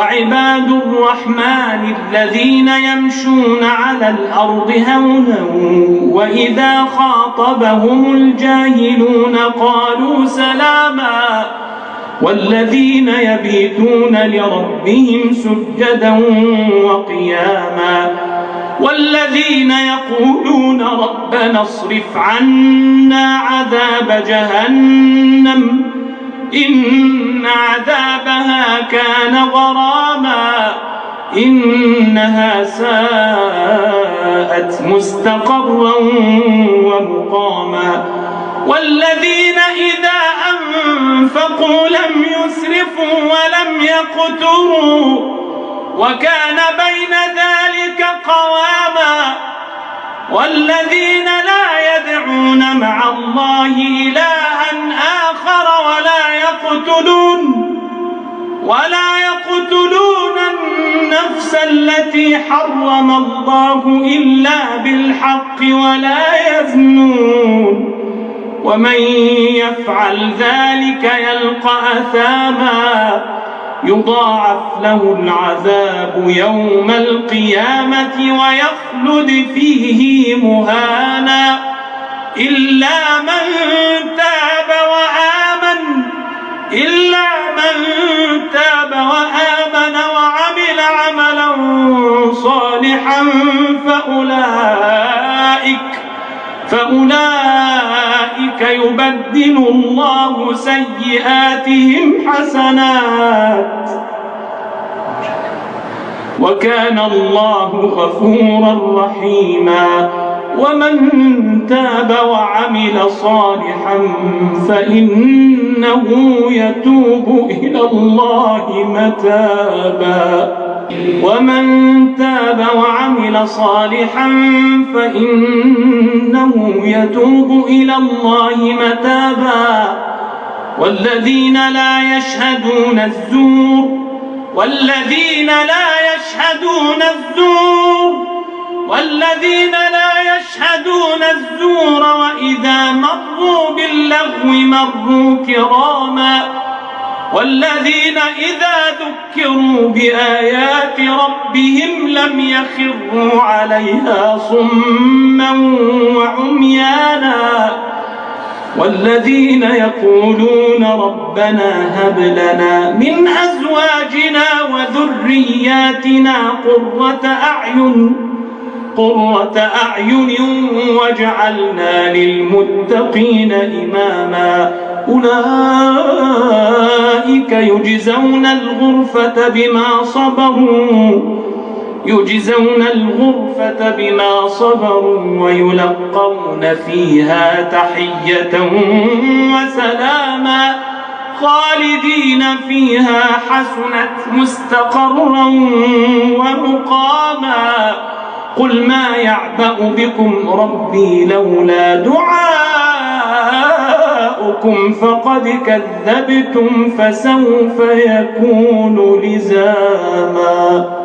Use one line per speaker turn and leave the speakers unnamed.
وعباد الرحمن الذين يمشون على الأرض هونا وإذا خاطبهم الجاهلون قالوا سلاما والذين يبيتون لربهم سجدا وقياما والذين يقولون ربنا اصرف عنا عذاب جهنم إن عذابها كان غراما إنها ساءت مستقرا ومقاما والذين إذا أنفقوا لم يسرفوا ولم يقتروا وكان بين ذلك قواما والذين لا يدعون مع الله إلها آخر ولا يقتلون النفس التي حرم الله إلا بالحق ولا يزنون ومن يفعل ذلك يلقى أثاما يضاعف له العذاب يوم القيامة ويخلد فيه مهانا إلا من تاب وعمل عملا صالحا فأولئك يبدل الله سيئاتهم حسنات وكان الله غفورا رحيما ومن تاب وعمل صالحا فإنه يتوب إلى الله متابا والذين لا يشهدون الزور وإذا مروا باللغو مروا كراما والذين إذا ذكروا بآيات ربهم لم يخروا عليها صما وعميانا والذين يقولون ربنا هب لنا من أزواجنا وذرياتنا قرة أعين واجعلنا للمتقين إماما أولئك يجزون الغرفة بما صبروا ويلقون فيها تحية وسلاما خالدين فيها حسنت مستقرا ومقاما قل ما يعبأ بكم ربي لولا دعاؤكم فقد كذبتم فسوف يكون لزاما.